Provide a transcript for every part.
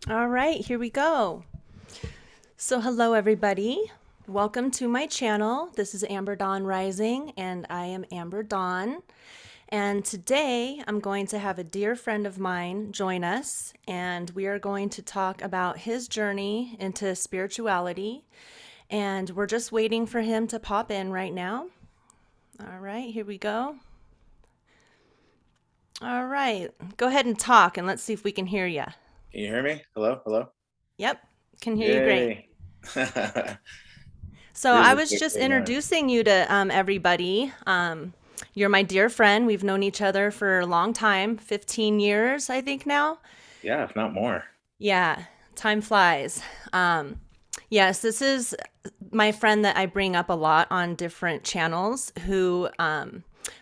All right, here we go. So, hello, everybody. Welcome to my channel. This is Amber Dawn Rising, and I am Amber Dawn. And today I'm going to have a dear friend of mine join us, and we are going to talk about his journey into spirituality. And we're just waiting for him to pop in right now. All right, here we go. All right, go ahead and talk, and let's see if we can hear you. Can you hear me? Hello? Hello? Yep, can hear you great. Yay. So Here's I the was quick just one. introducing you to everybody. You're my dear friend. We've known each other for a long time, 15 years, I think now. Yeah, if not more. Yeah, time flies. Yes, this is my friend that I bring up a lot on different channels who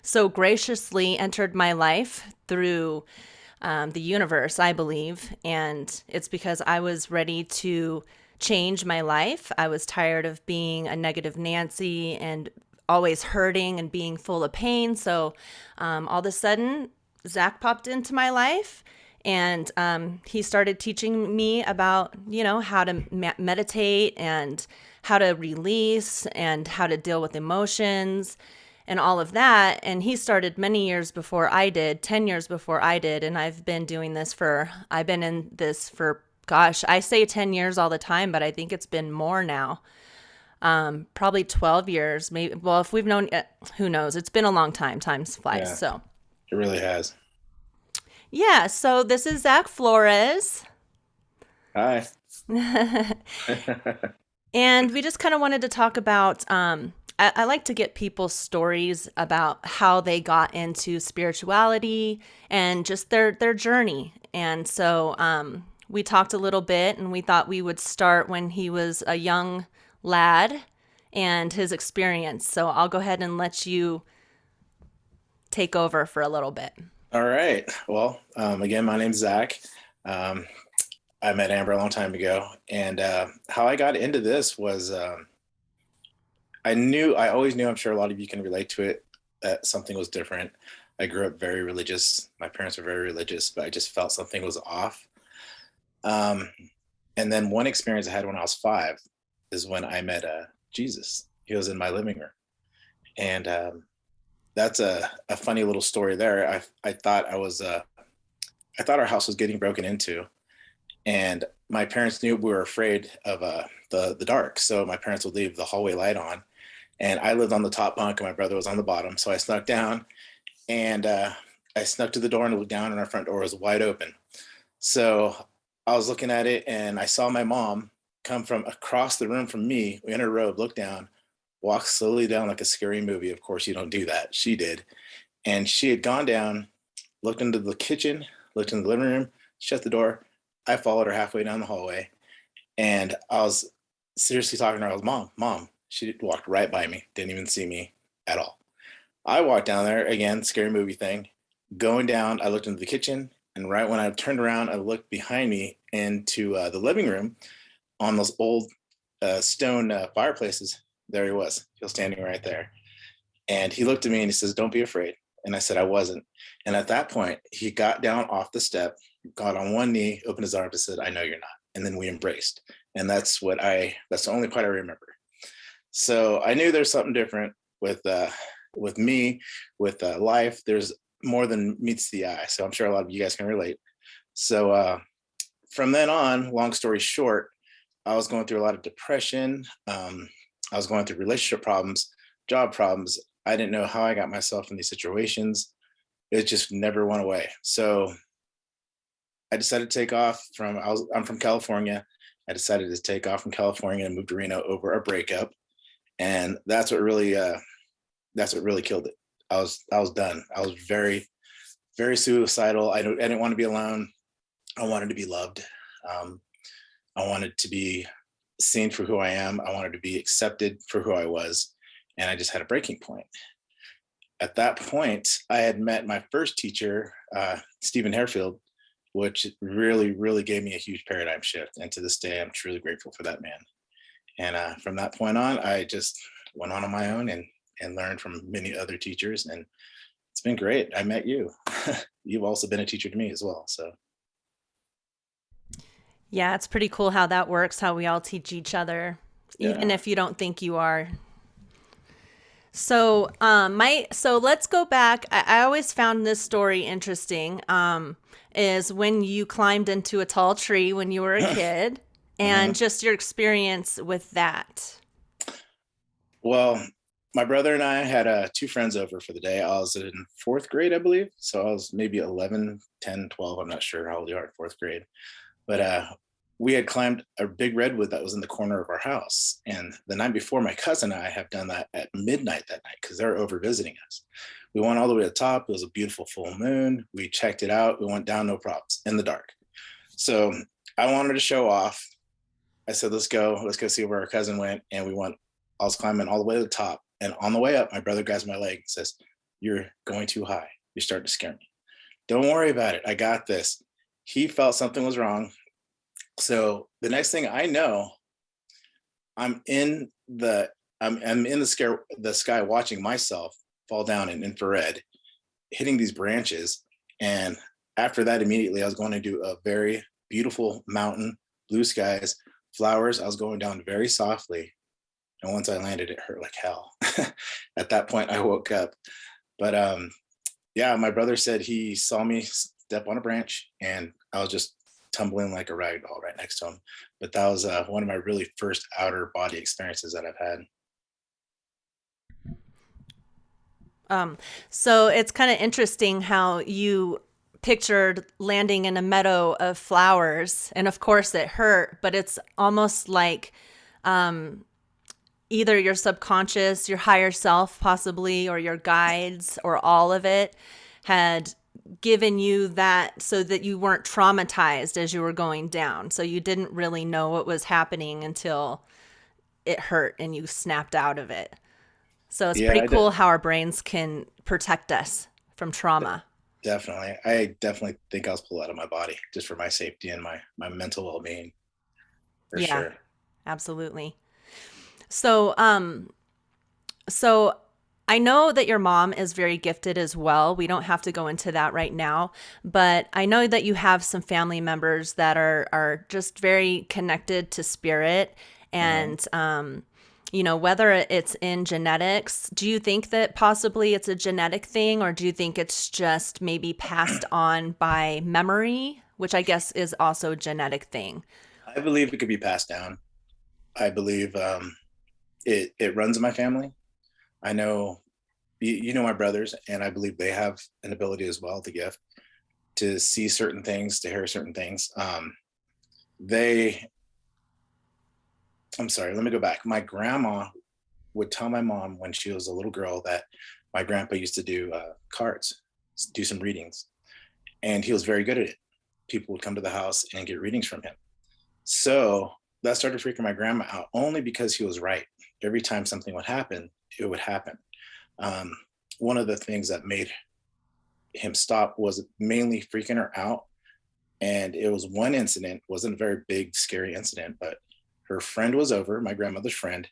so graciously entered my life through the universe, I believe. And it's because I was ready to change my life. I was tired of being a negative Nancy and always hurting and being full of pain. So all of a sudden, Zach popped into my life and he started teaching me about, how to meditate and how to release and how to deal with emotions and all of that. And he started many years before I did, 10 years before I did. And I've been in this for, gosh, I say 10 years all the time, but I think it's been more now. Probably 12 years, maybe. Well, if we've known, who knows? It's been a long time. Time flies. Yeah, So, it really has. yeah. So, this is Zach Flores. Hi. And we just kind of wanted to talk about. I like to get people's stories about how they got into spirituality and just their journey. And so we talked a little bit, and we thought we would start when he was a young lad and his experience. So I'll go ahead and let you take over for a little bit. All right. Well, again, my name's Zach. Um, I met Amber a long time ago. And how I got into this was I always knew, I'm sure a lot of you can relate to it, that something was different. I grew up very religious. My parents were very religious, but I just felt something was off. Um, and then one experience I had when I was 5 is when I met Jesus. He was in my living room. And that's a funny little story there. I thought I thought our house was getting broken into, and my parents knew we were afraid of the dark, so my parents would leave the hallway light on, and I lived on the top bunk and my brother was on the bottom, so I snuck down and I snuck to the door and looked down, and our front door was wide open. So I was looking at it and I saw my mom come from across the room from me in her robe, look down, walk slowly down like a scary movie. Of course, you don't do that. She did. And she had gone down, looked into the kitchen, looked in the living room, shut the door. I followed her halfway down the hallway, and I was seriously talking to her. I was, Mom, Mom. She walked right by me, didn't even see me at all. I walked down there again, scary movie thing. Going down, I looked into the kitchen, and right when I turned around, I looked behind me into the living room on those old stone fireplaces. There he was. He was standing right there. And he looked at me and he says, "Don't be afraid." And I said, "I wasn't." And at that point, he got down off the step, got on one knee, opened his arms and said, "I know you're not." And then we embraced. And that's the only part I remember. So I knew there's something different with me, with life. There's more than meets the eye. So I'm sure a lot of you guys can relate. So from then on, long story short, I was going through a lot of depression. I was going through relationship problems, job problems. I didn't know how I got myself in these situations. It just never went away. So I decided to take off from. I'm from California. I decided to take off from California and move to Reno over a breakup, and that's what really killed it. I was done. I was very suicidal. I didn't want to be alone. I wanted to be loved. Um, I wanted to be seen for who I am. I wanted to be accepted for who I was. And I just had a breaking point. At that point, I had met my first teacher, Stephen Harefield, which really gave me a huge paradigm shift. And to this day, I'm truly grateful for that man. And from that point on, I just went on my own and learned from many other teachers. And it's been great. I met you. You've also been a teacher to me as well. So Yeah, it's pretty cool how that works, how we all teach each other, even Yeah. if you don't think you are. So let's go back. I always found this story interesting. Is when you climbed into a tall tree when you were a kid, and Hmm. just your experience with that. Well, my brother and I had two friends over for the day. I was in fourth grade, I believe. So I was maybe 11, 10, 12. I'm not sure how old you are in fourth grade. But we had climbed a big redwood that was in the corner of our house. And the night before, my cousin and I have done that at midnight that night because they're over visiting us. We went all the way to the top. It was a beautiful full moon. We checked it out. We went down, no problems, in the dark. So I wanted to show off. I said, let's go see where our cousin went. And we went, I was climbing all the way to the top. And on the way up, my brother grabs my leg and says, "You're going too high. You're starting to scare me. Don't worry about it. I got this." He felt something was wrong. So the next thing I know, I'm in the I'm in the sky watching myself fall down in infrared, hitting these branches. And after that, immediately I was going to do a very beautiful mountain, blue skies, flowers. I was going down very softly. And once I landed, it hurt like hell. At that point, I woke up. But yeah, my brother said he saw me step on a branch and I was just tumbling like a rag doll right next to him. But that was one of my really first outer body experiences that I've had. Um, so it's kind of interesting how you pictured landing in a meadow of flowers, and of course it hurt, but it's almost like either your subconscious, your higher self, possibly, or your guides, or all of it had given you that so that you weren't traumatized as you were going down. So you didn't really know what was happening until it hurt and you snapped out of it. So it's Yeah, pretty cool how our brains can protect us from trauma. definitely. I definitely think I was pulled out of my body just for my safety and my mental well being for Yeah, sure. absolutely. So, so I know that your mom is very gifted as well. We don't have to go into that right now, but I know that you have some family members that are just very connected to spirit, Hmm. and whether it's in genetics. Do you think that possibly it's a genetic thing, or do you think it's just maybe passed on by memory, which I guess is also a genetic thing? I believe it could be passed down. I believe it runs in my family. I know you know my brothers, and I believe they have an ability as well, the gift to see certain things, to hear certain things. They, I'm sorry, let me go back. My grandma would tell my mom when she was a little girl that my grandpa used to do cards, do some readings, and he was very good at it. People would come to the house and get readings from him. So that started freaking my grandma out only because he was right. Every time something would happen, it would happen. Um, One of the things that made him stop was mainly freaking her out. And it was one incident, wasn't a very big, scary incident, but her friend was over, my grandmother's friend.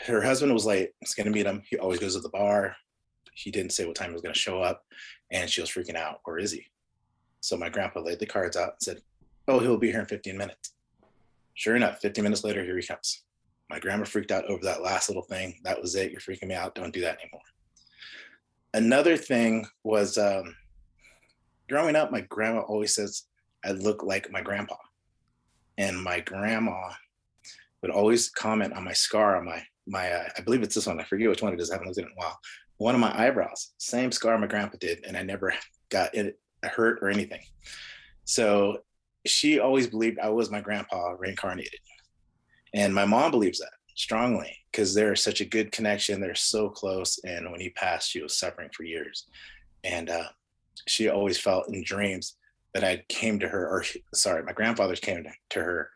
Her husband was late, was going to meet him. He always goes to the bar. He didn't say what time he was going to show up. And she was freaking out. Where is he? So my grandpa laid the cards out and said, "Oh, he'll be here in 15 minutes." Sure enough, 15 minutes later, here he comes. My grandma freaked out over that last little thing. That was it. You're freaking me out. Don't do that anymore. Another thing was growing up, my grandma always says I look like my grandpa. And my grandma would always comment on my scar on my I believe it's this one. I forget which one it is. I haven't looked at it in a while. One of my eyebrows, same scar my grandpa did, and I never got it hurt or anything. So she always believed I was my grandpa reincarnated. And my mom believes that strongly because they're such a good connection. They're so close. And when he passed, she was suffering for years. And she always felt in dreams that I came to her, or sorry, my grandfathers came to her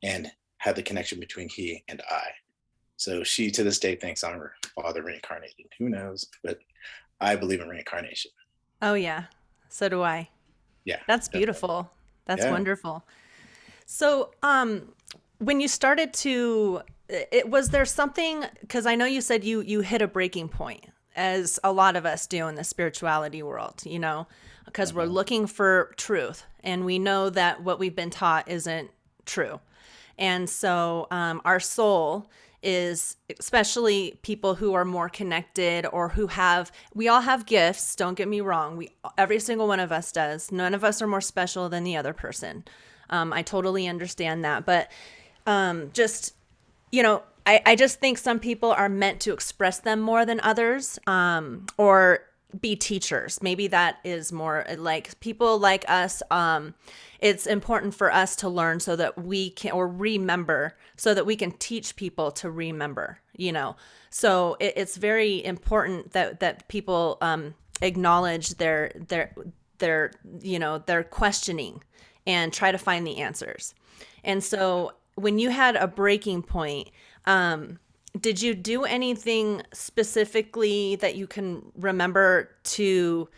and had the connection between he and I. So she to this day thinks I'm her father reincarnated. Who knows? But I believe in reincarnation. Oh yeah, so do I. Yeah, That's definitely. beautiful. That's Yeah. wonderful. So, when you started to, it was there something, because I know you said you hit a breaking point, as a lot of us do in the spirituality world. because we're Mhm. looking for truth. And we know that what we've been taught isn't true. And so our soul is, especially people who are more connected or who have, we all have gifts. Don't get me wrong. Every single one of us does. None of us are more special than the other person. I totally understand that. But just, I just think some people are meant to express them more than others, or be teachers. Maybe that is more like people like us. It's important for us to learn so that we can, or remember, so that we can teach people to remember. So it's very important that people acknowledge their questioning and try to find the answers. And so when you had a breaking point, did you do anything specifically that you can remember to,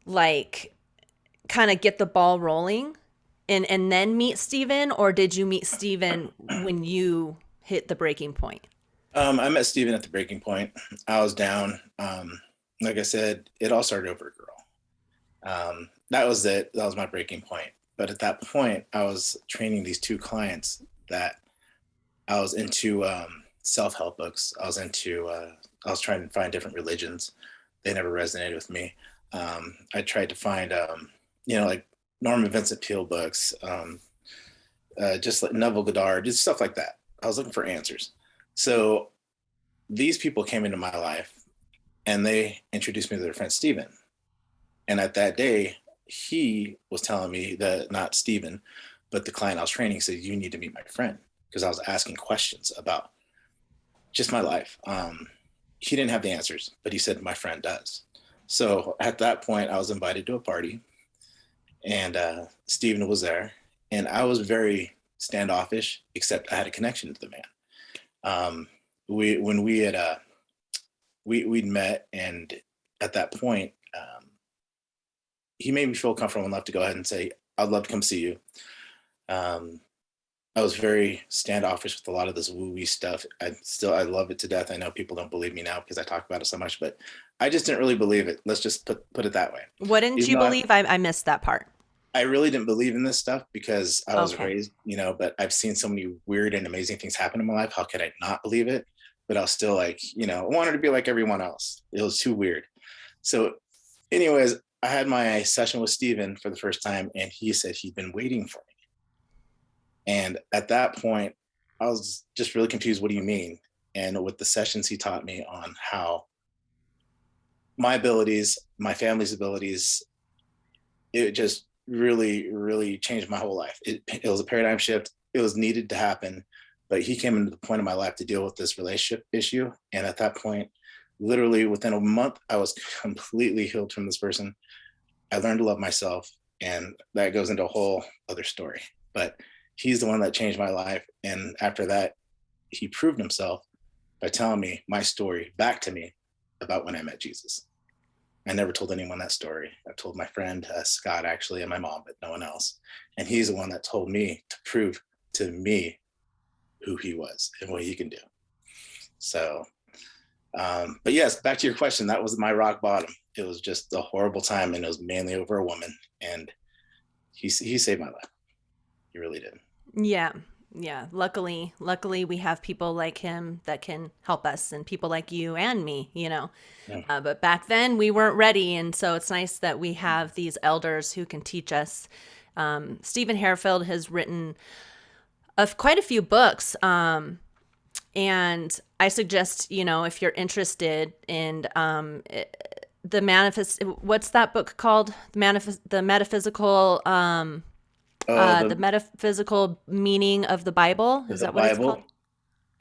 like, kind of get the ball rolling and then meet Steven? Or did you meet Steven when you hit the breaking point? I met Steven at the breaking point. I was down. Like I said, it all started over a girl. That was it. That was my breaking point. But at that point, I was training these two clients that I was into self-help books. I was trying to find different religions. They never resonated with me. I tried to find, like Norman Vincent Peale books, just like Neville Goddard, just stuff like that. I was looking for answers. So these people came into my life and they introduced me to their friend Steven. And at that day, he was telling me that not Steven, but the client I was training said, you need to meet my friend. Because I was asking questions about just my life. He didn't have the answers, but he said, my friend does. So at that point, I was invited to a party and Steven was there. And I was very standoffish, except I had a connection to the man. When we had we'd met, and at that point, he made me feel comfortable enough to go ahead and say, I'd love to come see you. Um, I was very standoffish with a lot of this woo-wee stuff. I love it to death. I know people don't believe me now because I talk about it so much, but I just didn't really believe it. Let's just put it that way. What didn't Even you though believe? I missed that part. I really didn't believe in this stuff because I was Okay. raised, but I've seen so many weird and amazing things happen in my life. How could I not believe it? But I was still like, I wanted to be like everyone else. It was too weird. So, anyways, I had my session with Steven for the first time, and he said he'd been waiting for me. And at that point, I was just really confused. What do you mean? And with the sessions, he taught me on how my abilities, my family's abilities, it just really, really changed my whole life. It was a paradigm shift. It was needed to happen. But he came into the point of my life to deal with this relationship issue. And at that point, literally within a month, I was completely healed from this person. I learned to love myself. And that goes into a whole other story. But he's the one that changed my life. And after that, he proved himself by telling me my story back to me about when I met Jesus. I never told anyone that story. I told my friend Scott, actually, and my mom, but no one else. And he's the one that told me to prove to me who he was and what he can do. So, but yes, back to your question, that was my rock bottom. It was just a horrible time, and it was mainly over a woman. And he saved my life. He really did. Yeah. Yeah. Luckily we have people like him that can help us, and people like you and me. Yeah. But back then we weren't ready. And so it's nice that we have these elders who can teach us. Stephen Harefield has written quite a few books. And I suggest, if you're interested in the manifest, what's that book called? The metaphysical, the The metaphysical meaning of the Bible. Is the that what it's called? Bible,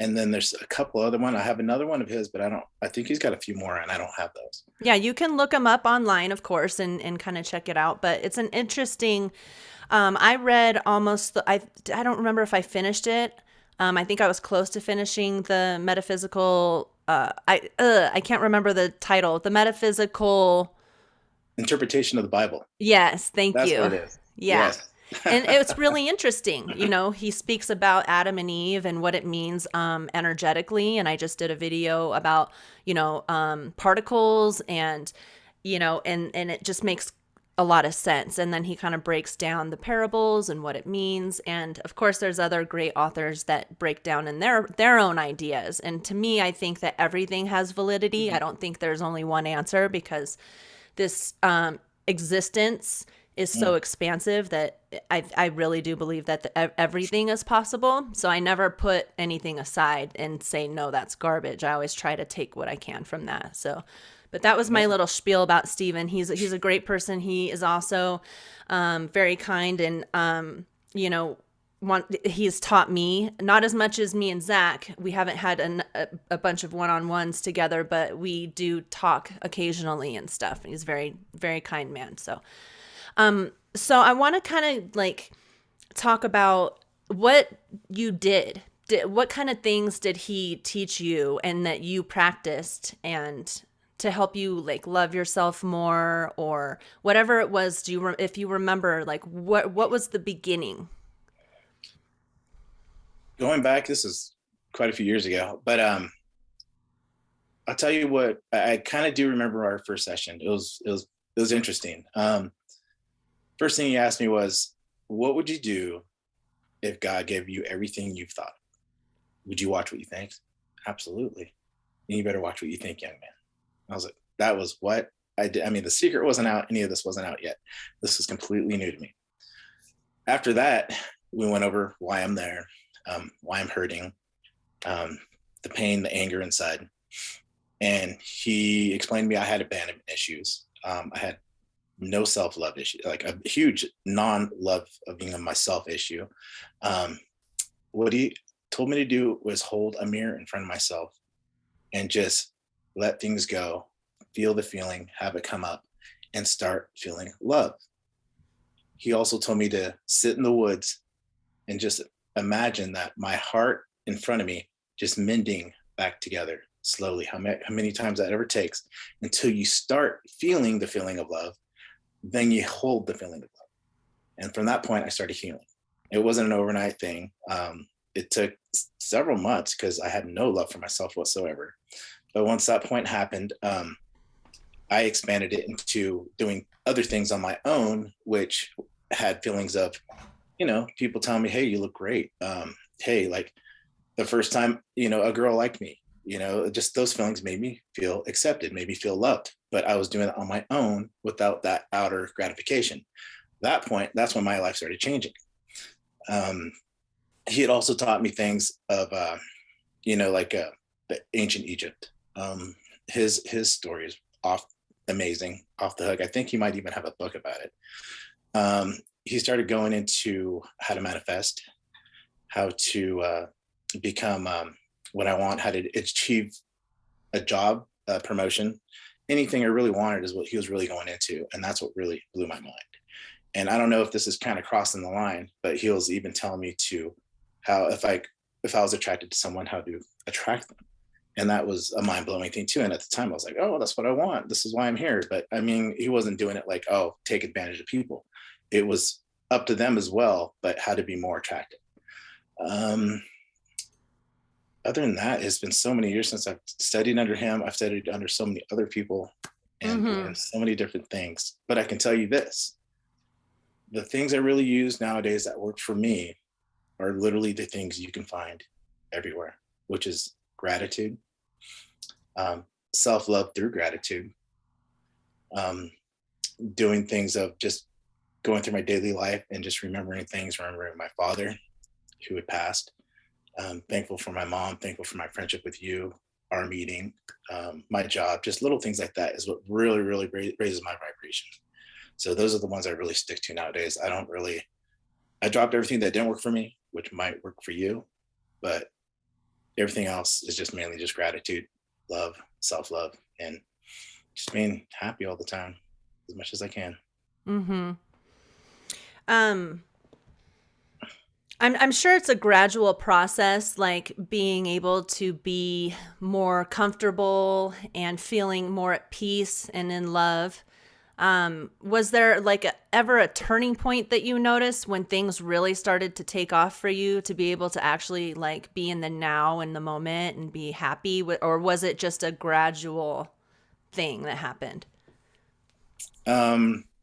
and then there's a couple other one. I have another one of his, but I don't. I think he's got a few more, and I don't have those. Yeah, you can look them up online, of course, and kind of check it out. But it's an interesting. I read almost. I don't remember if I finished it. I think I was close to finishing the metaphysical. I can't remember the title. The metaphysical. Interpretation of the Bible. Yes, thank That's what you. it is. Yeah. Yes. And it's really interesting. He speaks about Adam and Eve and what it means energetically. And I just did a video about, particles and, and it just makes a lot of sense. And then he kind of breaks down the parables and what it means. And of course, there's other great authors that break down in their own ideas. And to me, I think that everything has validity. I don't think there's only one answer, because this existence is so Mm. expansive that I really do believe that everything is possible. So I never put anything aside and say, no, that's garbage. I always try to take what I can from that. So, but that was my Yeah. little spiel about Stephen. He's a great person. He is also very kind, and you know, he's taught me, not as much as me and Zach. We haven't had a bunch of one-on-ones together, but we do talk occasionally and stuff. He's very, very kind man. So I want to kind of like talk about what you did. What kind of things did he teach you and that you practiced, and to help you like love yourself more, or whatever it was? If you remember, like what was the beginning? Going back, this is quite a few years ago, but I'll tell you what, I kind of do remember our first session. It was interesting. First thing he asked me was, "What would you do if God gave you everything you've thought? Would you watch what you think?" Absolutely. And you better watch what you think, young man. I was like, that was what I did. I mean, The Secret wasn't out. Any of this wasn't out yet. This was completely new to me. After that, we went over why I'm there, why I'm hurting, the pain, the anger inside. And he explained to me I had abandonment issues. I had no self-love issue, like a huge non-love of being a myself issue. Um, what he told me to do was hold a mirror in front of myself and just let things go, feel the feeling, have it come up, and start feeling love. He also told me to sit in the woods and just imagine that my heart in front of me just mending back together slowly, how many times that ever takes, until you start feeling the feeling of love, then you hold the feeling of love. And from that point, I started healing. It wasn't an overnight thing. It took several months because I had no love for myself whatsoever. But once that point happened, I expanded it into doing other things on my own, which had feelings of, people telling me, "Hey, you look great." Hey, like the first time, a girl liked me, just those feelings made me feel accepted, made me feel loved. But I was doing it on my own without that outer gratification. That point, that's when my life started changing. Um, he had also taught me things of, like the ancient Egypt. His story is off amazing, off the hook. I think he might even have a book about it. He started going into how to manifest, how to become what I want, how to achieve a job, a promotion. Anything I really wanted is what he was really going into. And that's what really blew my mind. And I don't know if this is kind of crossing the line, but he was even telling me to how, if I was attracted to someone, how to attract them. And that was a mind-blowing thing too. And at the time I was like, oh, that's what I want. This is why I'm here. But I mean, he wasn't doing it like, oh, take advantage of people. It was up to them as well, but how to be more attractive. Um, Other than that, it's been so many years since I've studied under him. I've studied under so many other people and Mm-hmm. learned so many different things. But I can tell you this, the things I really use nowadays that work for me are literally the things you can find everywhere, which is gratitude, self-love through gratitude, um, doing things of just going through my daily life and just remembering things, remembering my father who had passed. Thankful for my mom, thankful for my friendship with you, our meeting, my job, just little things like that is what really, really raises my vibration. So those are the ones I really stick to nowadays. I dropped everything that didn't work for me, which might work for you, but everything else is just mainly just gratitude, love, self-love, and just being happy all the time as much as I can. Mm-hmm. Um, I'm sure it's a gradual process, like being able to be more comfortable and feeling more at peace and in love. Was there like ever a turning point that you noticed when things really started to take off for you to be able to actually like be in the now, in the moment, and be happy with, or was it just a gradual thing that happened?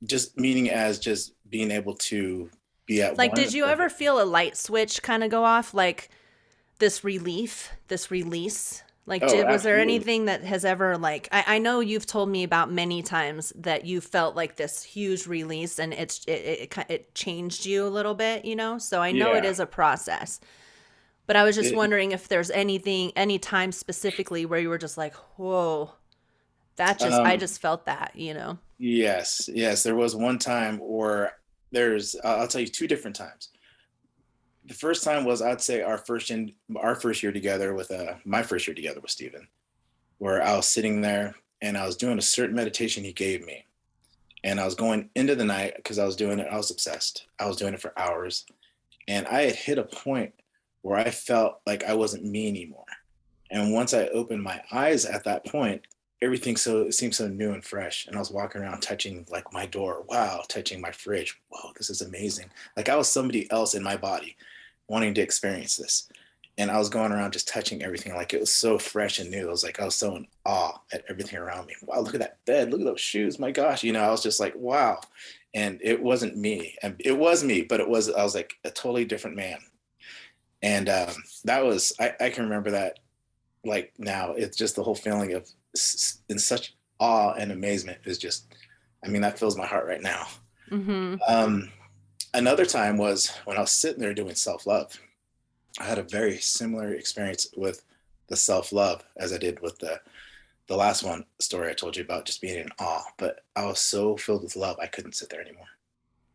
Just meaning as just being able to be at Like, one did you or ever feel a light switch kind of go off? Like this relief, this release? Like, oh, was there absolutely. anything that has ever, like, I know you've told me about many times that you felt like this huge release and it changed you a little bit, you know? So I know it Yeah. is a process. But I was just It, wondering if there's anything, any time specifically where you were just like, whoa, that just, I um, just felt that, you know? yes, yes. There was one time, or I'll tell you two different times. The first time was, I'd say, our first year together with my first year together with Steven, where I was sitting there and I was doing a certain meditation he gave me. And I was going into the night because I was doing it. I was obsessed. I was doing it for hours. And I had hit a point where I felt like I wasn't me anymore. And once I opened my eyes at that point, everything it seemed so new and fresh. And I was walking around touching like my door. Wow, touching my fridge. Whoa, this is amazing. Like I was somebody else in my body wanting to experience this. And I was going around just touching everything like it was so fresh and new. It was like I was so in awe at everything around me. Wow, look at that bed. Look at those shoes. My gosh. I was just like, wow. And it wasn't me. And it was me, but I was like a totally different man. And I can remember that like now. It's just the whole feeling of in such awe and amazement is just, I mean, that fills my heart right now. Mm-hmm. Um, Another time was when I was sitting there doing self love. I had a very similar experience with the self love as I did with the last one story I told you about, just being in awe. But I was so filled with love, I couldn't sit there anymore.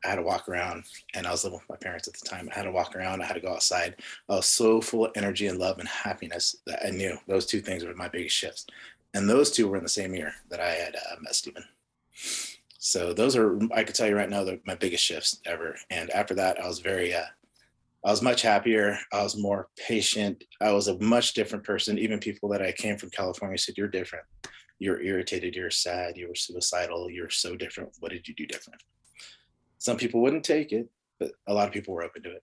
I had to walk around, and I was living with my parents at the time. I had to walk around. I had to go outside. I was so full of energy and love and happiness that I knew those two things were my biggest shifts. And those two were in the same year that I had met Stephen. So those are, I could tell you right now, they're my biggest shifts ever. And after that, I was much happier. I was more patient. I was a much different person. Even people that I came from California said, "You're different. You're irritated. You're sad. You were suicidal. You're so different. What did you do different?" Some people wouldn't take it, but a lot of people were open to it.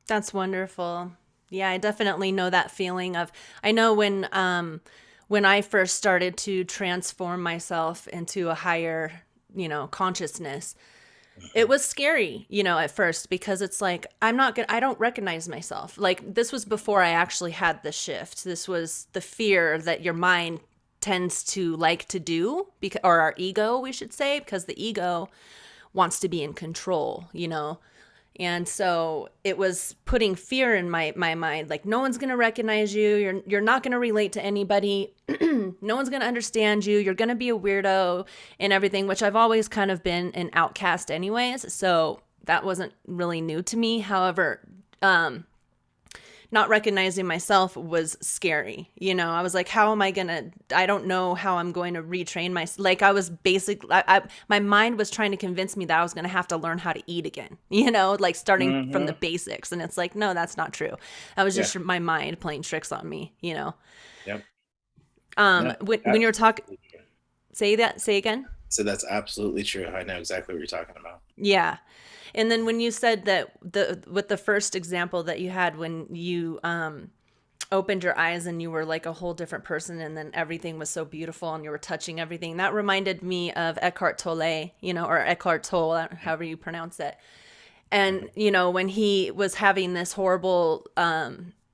That's wonderful. Yeah, I definitely know that feeling of, I know when I first started to transform myself into a higher, consciousness, it Mhm. was scary, at first because it's like I don't recognize myself. Like this was before I actually had the shift. This was the fear that your mind tends to like to do, because, or our ego, we should say, because the ego wants to be in control. And so it was putting fear in my mind, like no one's going to recognize you, you're not going to relate to anybody, no one's going to understand you, you're going to be a weirdo and everything, which I've always kind of been an outcast anyways, so that wasn't really new to me. However, not recognizing myself was scary. I was like, how am I going to, I don't know how I'm going to retrain my, like I was my mind was trying to convince me that I was going to have to learn how to eat again, like starting from the Mm-hmm. basics. And it's like, no, that's not true. That was Yeah. just my mind playing tricks on me. Yep. No, When you're that's talking, absolutely true. say again. So that's absolutely true. I know exactly what you're talking about. Yeah. And then when you said that with the first example that you had when you opened your eyes and you were like a whole different person and then everything was so beautiful and you were touching everything, that reminded me of Eckhart Tolle, or Eckhart Tolle, however you pronounce it. And Mhm. when he was having this horrible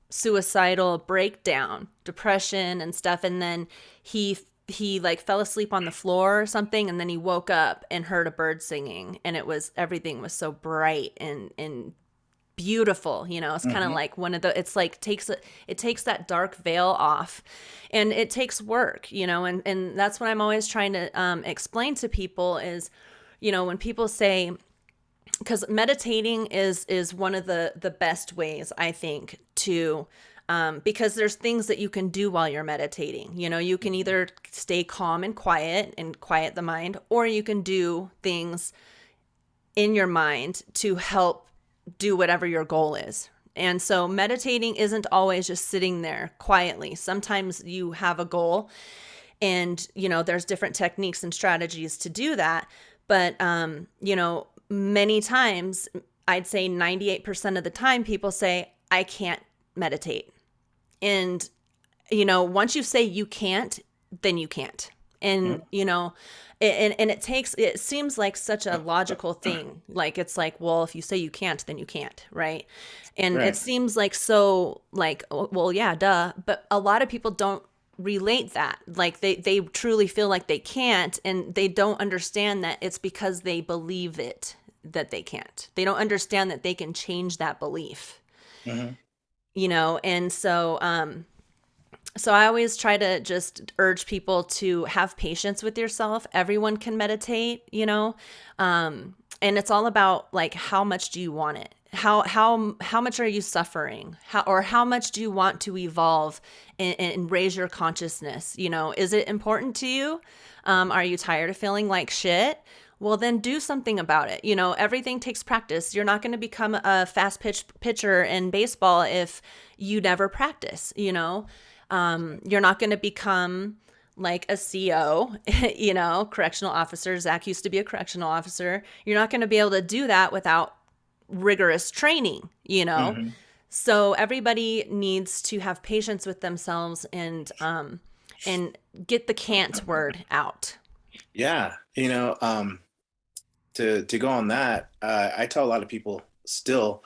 suicidal breakdown, depression and stuff, and then he like fell asleep on the floor or something, and then he woke up and heard a bird singing, and everything was so bright and beautiful. It's kind of Mhm. like it's like it takes that dark veil off, and it takes work, and that's what I'm always trying to explain to people is, when people say, because meditating is one of the best ways, I think, to because there's things that you can do while you're meditating. You can either stay calm and quiet the mind, or you can do things in your mind to help do whatever your goal is. And so meditating isn't always just sitting there quietly. Sometimes you have a goal, and there's different techniques and strategies to do that. But many times, I'd say 98% of the time, people say, I can't meditate. And once you say you can't, then you can't. And, Mhm. you know, and it seems like such a logical thing. Like, it's like, well, if you say you can't, then you can't, right? And it Right. seems like, so like, oh, well, yeah, duh. But a lot of people don't relate that. Like, they truly feel like they can't, and they don't understand that it's because they believe it, that they can't. They don't understand that they can change that belief, Hmm. and so I always try to just urge people to have patience with yourself. Everyone can meditate, and it's all about, like, how much do you want it? How much are you suffering? How much do you want to evolve and raise your consciousness? Is it important to you? Are you tired of feeling like shit? Well, then do something about it. Everything takes practice. You're not going to become a fast pitcher in baseball if you never practice. You're not going to become like a CO, correctional officer. Zach used to be a correctional officer. You're not going to be able to do that without rigorous training. Hmm. So everybody needs to have patience with themselves and get the can't word out. Yeah. To go on that, I tell a lot of people still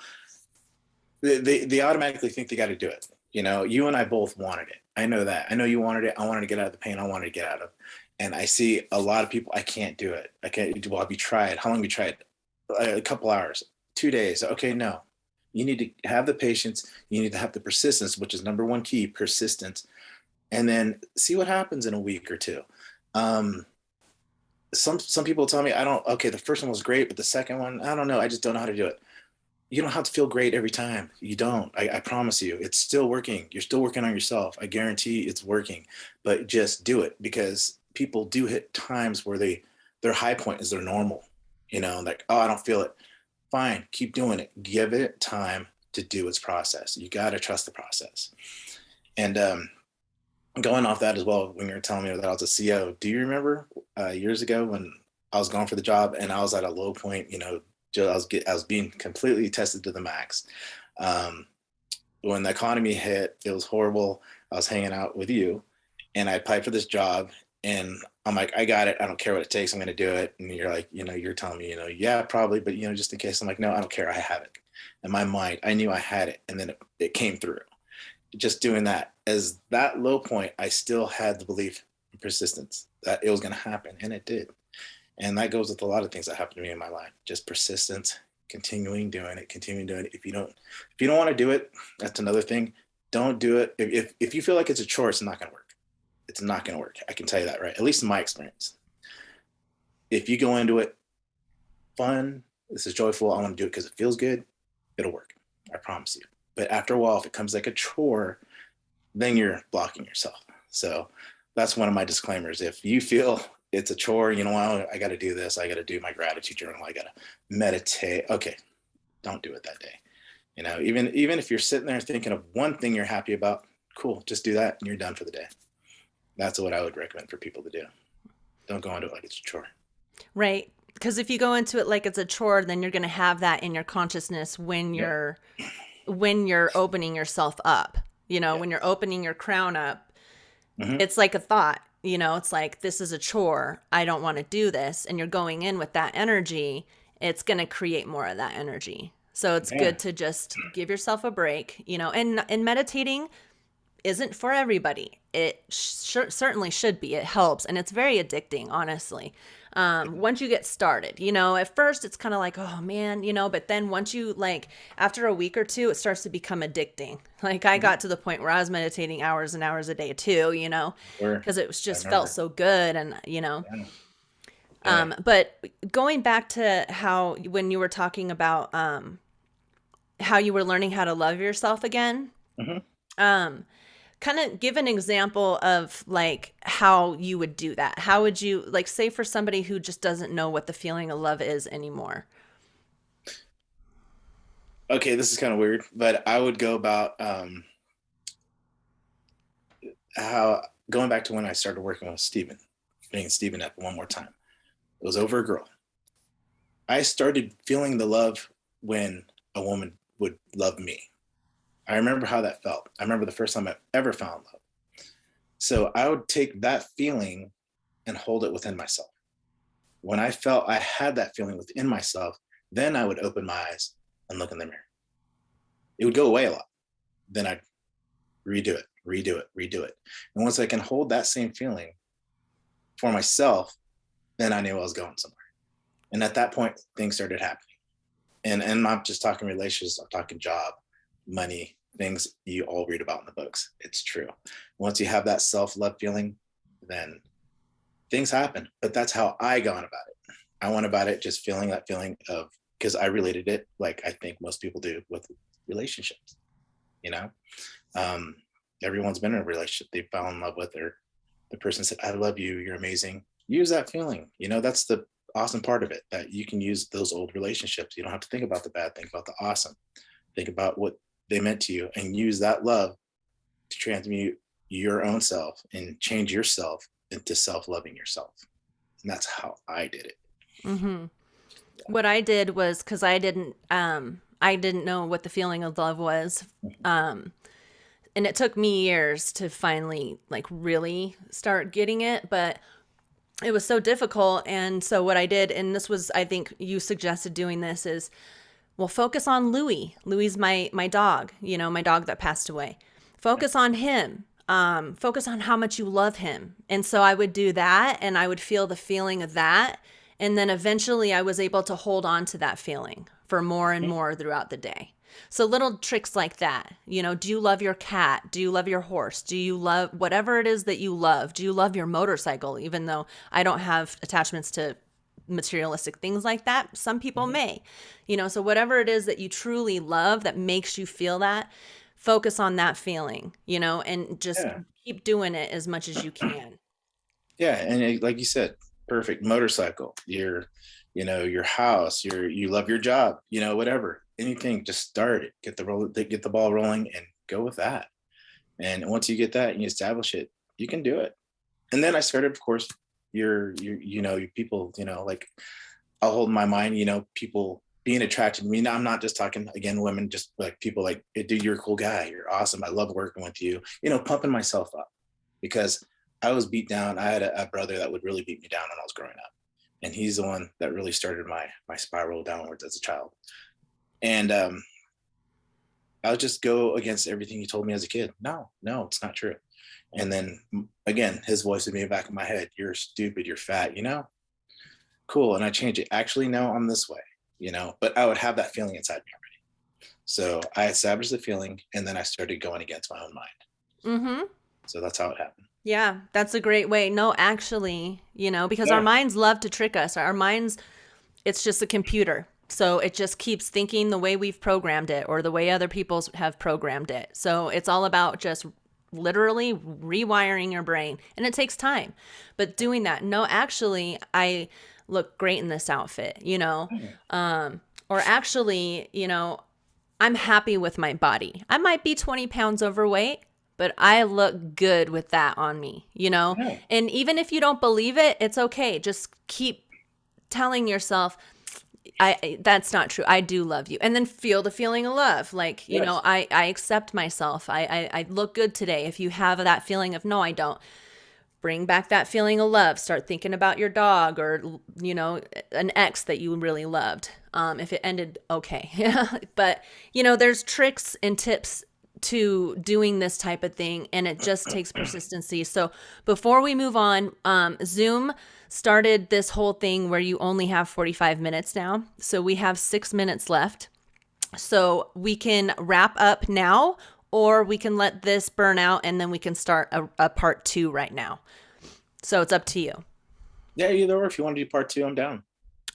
they automatically think they got to do it. You and I both wanted it. I know that. I know you wanted it. I wanted to get out of the pain. I wanted to get out of. And I see a lot of people. I can't do it. I can't. Well, have you tried? How long have you tried? A couple hours, 2 days. Okay, no. You need to have the patience. You need to have the persistence, which is number one key: persistence. And then see what happens in a week or two. Um, some people tell me I don't. Okay, the first one was great, but the second one, I don't know. I just don't know how to do it. You don't have to feel great every time. You don't. I promise you, it's still working. You're still working on yourself. I guarantee it's working. But just do it, because people do hit times where their high point is their normal. Like, oh, I don't feel it. Fine, keep doing it. Give it time to do its process. You got to trust the process. And going off that as well, when you were telling me that I was a CO, do you remember years ago when I was going for the job and I was at a low point? I was being completely tested to the max. Um, when the economy hit, it was horrible. I was hanging out with you, and I applied for this job, and I'm like, I got it. I don't care what it takes. I'm going to do it. And you're like, you're telling me, yeah, probably, but just in case. I'm like, no, I don't care. I have it. In my mind, I knew I had it, and then it came through. Just doing that, as that low point, I still had the belief and persistence that it was going to happen, and it did. And that goes with a lot of things that happened to me in my life. Just persistence, continuing doing it. If you don't want to do it, that's another thing. Don't do it. If you feel like it's a chore, it's not going to work. It's not going to work. I can tell you that, right? At least in my experience. If you go into it fun, this is joyful, I want to do it because it feels good, it'll work. I promise you. But after a while, if it comes like a chore, then you're blocking yourself. So that's one of my disclaimers. If you feel it's a chore, I got to do this. I got to do my gratitude journal. I got to meditate. Okay, don't do it that day. Even if you're sitting there thinking of one thing you're happy about, cool, just do that and you're done for the day. That's what I would recommend for people to do. Don't go into it like it's a chore. Right. Because if you go into it like it's a chore, then you're going to have that in your consciousness when Yep. you're opening yourself up. Yep. When you're opening your crown up, Mm-hmm. it's like a thought. It's like, this is a chore. I don't want to do this. And you're going in with that energy. It's going to create more of that energy. So it's Yeah. good to just give yourself a break, and meditating isn't for everybody. It certainly should be. It helps, and it's very addicting, honestly. Once you get started, at first it's kind of like, oh man, but then once you, like, after a week or two, it starts to become addicting. Like, I Mm-hmm. got to the point where I was meditating hours and hours a day too, Where because it was I just felt remember. so good. And, Yeah. Yeah. but going back to how, when you were talking about how you were learning how to love yourself again, Mm-hmm. um, kind of give an example of, like, how you would do that. How would you, like, say for somebody who just doesn't know what the feeling of love is anymore? Okay, this is kind of weird, but I would go about how going back to when I started working with Stephen, bringing Stephen up one more time. It was over a girl. I started feeling the love when a woman would love me. I remember how that felt. I remember the first time I ever found love. So I would take that feeling and hold it within myself. When I felt I had that feeling within myself, then I would open my eyes and look in the mirror. It would go away a lot. Then I'd redo it, redo it, redo it. And once I can hold that same feeling for myself, then I knew I was going somewhere. And at that point, things started happening. And I'm not just talking relationships, I'm talking job, money, things you all read about in the books. It's true. Once you have that self-love feeling, then things happen. But that's how I gone about it. I went about it just feeling that feeling of, because I related it like I think most people do with relationships, you know? Um, Everyone's been in a relationship they fell in love with, or the person said, I love you, you're amazing. Use that feeling. That's the awesome part of it, that you can use those old relationships. You don't have to think about the bad, think about the awesome. Think about what they meant to you and use that love to transmute your own self and change yourself into self-loving yourself. And that's how I did it. Mm-hmm. What I did was, because I didn't know what the feeling of love was. And it took me years to finally like really start getting it, but it was so difficult. And so what I did, and this was, I think you suggested doing this, is, well, focus on Louie. Louie's my dog, my dog that passed away. Focus on him. Focus on how much you love him. And so I would do that, and I would feel the feeling of that. And then eventually I was able to hold on to that feeling for more and more throughout the day. So little tricks like that, do you love your cat? Do you love your horse? Do you love whatever it is that you love? Do you love your motorcycle? Even though I don't have attachments to materialistic things like that, some people may, so whatever it is that you truly love that makes you feel that, focus on that feeling, and just Yeah. keep doing it as much as you can. Yeah. And like you said, perfect motorcycle, your house, you love your job, whatever, anything, just start it, get the ball rolling and go with that. And once you get that and you establish it, you can do it. And then I started, of course, your people, like I'll hold in my mind, people being attracted to me. Now, I'm not just talking, again, women, just like people like, hey, dude, you're a cool guy. You're awesome. I love working with you, pumping myself up because I was beat down. I had a brother that would really beat me down when I was growing up. And he's the one that really started my spiral downwards as a child. And I would just go against everything he told me as a kid. No, it's not true. And then again, his voice would be back in my head. You're stupid. You're fat, cool. And I change it. Actually, no, I'm this way, but I would have that feeling inside me already. So I established the feeling and then I started going against my own mind. Mm-hmm. So that's how it happened. Yeah, that's a great way. No, actually, because our Yeah. minds love to trick us. Our minds, it's just a computer. So it just keeps thinking the way we've programmed it or the way other people have programmed it. So it's all about just literally rewiring your brain. And it takes time. But doing that, no, actually, I look great in this outfit, or actually, I'm happy with my body. I might be 20 pounds overweight, but I look good with that on me, Yeah. And even if you don't believe it, it's okay. Just keep telling yourself, that's not true. I do love you. And then feel the feeling of love. Like, Yes. I accept myself. I look good today. If you have that feeling of, no, I don't, bring back that feeling of love. Start thinking about your dog or, an ex that you really loved. If it ended okay. But, there's tricks and tips to doing this type of thing, and it just takes persistency. So before we move on, Zoom started this whole thing where you only have 45 minutes now. So we have 6 minutes left. So we can wrap up now, or we can let this burn out and then we can start a part 2 right now. So it's up to you. Yeah, either or. If you want to do part 2, I'm down.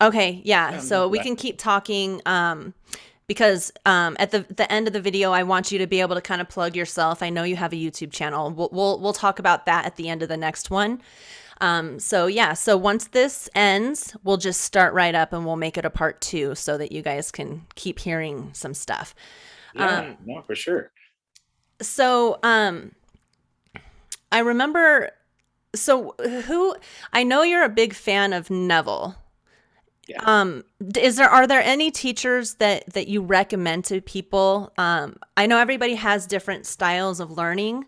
Okay, yeah. Yeah, I'm down So for we that. can keep talking because at the end of the video, I want you to be able to kind of plug yourself. I know you have a YouTube channel. We'll talk about that at the end of the next one. So yeah, so once this ends, we'll just start right up and we'll make it a part 2 so that you guys can keep hearing some stuff. Yeah, no, for sure. So I remember, so I know you're a big fan of Neville. Yeah. Are there any teachers that you recommend to people? I know everybody has different styles of learning,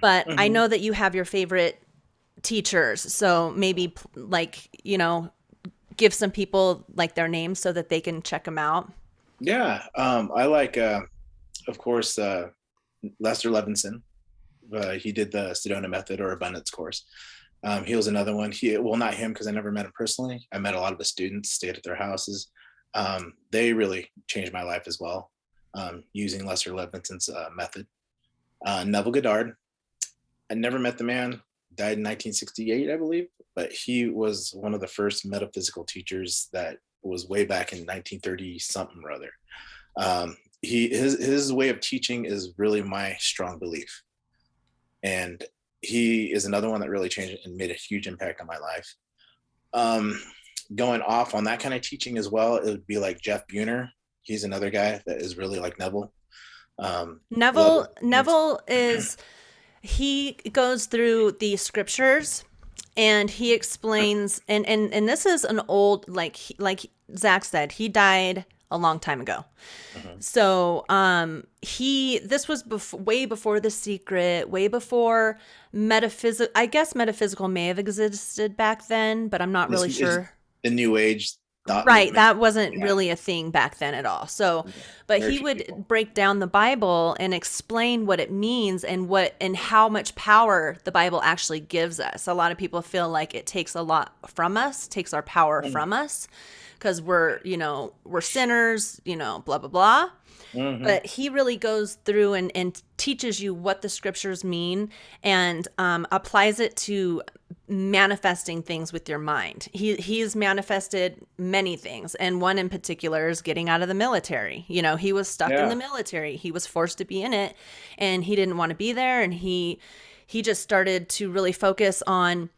but I Mhm. know that you have your favorite teachers. So maybe like, give some people like their names so that they can check them out. Yeah, I like, of course, Lester Levinson. He did the Sedona Method or Abundance course. He was another one. Well, not him because I never met him personally. I met a lot of the students, stayed at their houses. They really changed my life as well, using Lester Levinson's method. Neville Goddard. I never met the man. Died in 1968, I believe, but he was one of the first metaphysical teachers that was way back in 1930 something or other. His way of teaching is really my strong belief, and he is another one that really changed and made a huge impact on my life. Um, Going off on that kind of teaching as well, it would be like Jeff Buhner. He's another guy that is really like Neville. Love Neville is, he goes through the scriptures and he explains, and this is an old, like Zach said, he died a long time ago. Mhm. So this was way before The Secret, way before metaphysical. I guess metaphysical may have existed back then, but I'm not This really is sure. the New Age thought Right, movement. that wasn't Yeah, really a thing back then at all. So, yeah. but Very he few people. would break down the Bible and explain what it means and how much power the Bible actually gives us. A lot of people feel like it takes a lot from us, takes our power from us because we're sinners, blah blah blah. Mm-hmm. But he really goes through and teaches you what the scriptures mean and applies it to manifesting things with your mind. He's manifested many things, and one in particular is getting out of the military. He was stuck in the Yeah. military. He was forced to be in it, and he didn't want to be there. And he just started to really focus on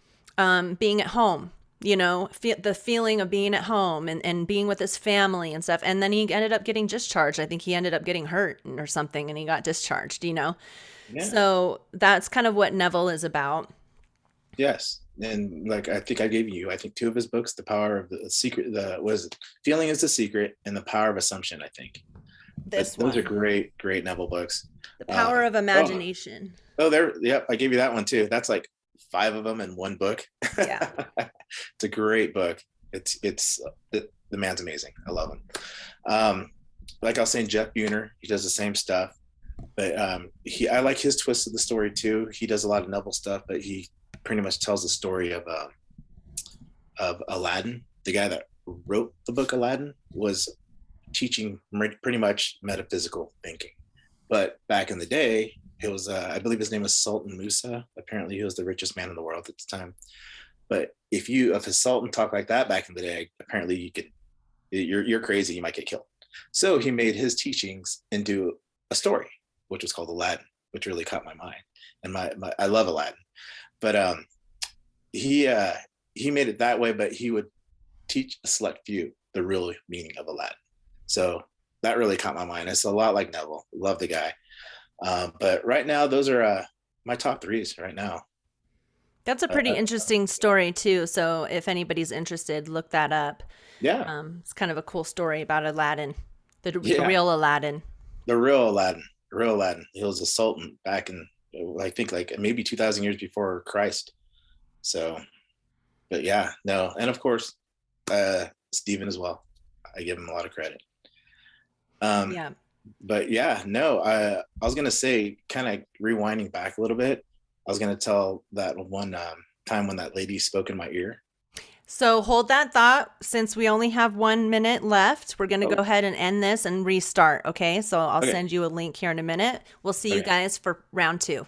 being at home. The feeling of being at home and being with his family and stuff. And then he ended up getting discharged. I think he ended up getting hurt or something, and he got discharged. Yeah. So that's kind of what Neville is about. Yes. And like I think I gave you, I think two of his books, The Power of the Secret, the was Feeling is the Secret and The Power of Assumption, I think. But This those are one, great, great Neville books. The Uh, Power of oh, Imagination. oh, there. Yep, I gave you that one too. That's like five of them in one book. Yeah. It's a great book. The man's amazing. I love him. Um, like I was saying, Jeff Buhner, he does the same stuff, but I like his twist of the story too. He does a lot of Neville stuff, but he pretty much tells the story of Aladdin. The guy that wrote the book Aladdin was teaching pretty much metaphysical thinking, but back in the day, it was I believe his name was Sultan Musa. Apparently, he was the richest man in the world at the time. But if a sultan talked like that back in the day, apparently you're crazy, you might get killed. So he made his teachings into a story, which was called Aladdin, which really caught my mind. And my I love Aladdin, but he uh, he made it that way, but he would teach a select few the real meaning of Aladdin. So that really caught my mind. It's a lot like Neville. Love the guy. But right now, those are my top threes right now. That's a Uh, pretty uh, interesting story too. So if anybody's interested, look that up. yeah, It's kind of a cool story about Aladdin, the yeah, real Aladdin. the real Aladdin, the real Aladdin. He was a sultan back in, I think, like maybe 2,000 years before Christ. So, but yeah, no, and of course, Stephen as well. I give him a lot of credit. Um, Yeah. but yeah, no, I was gonna say, kind of rewinding back a little bit. I was gonna tell that one time when that lady spoke in my ear. So hold that thought. Since we only have 1 minute left, we're going to go Oh, ahead and end this and restart. Okay. So I'll okay, send you a link here in a minute. We'll see you okay. guys for round two.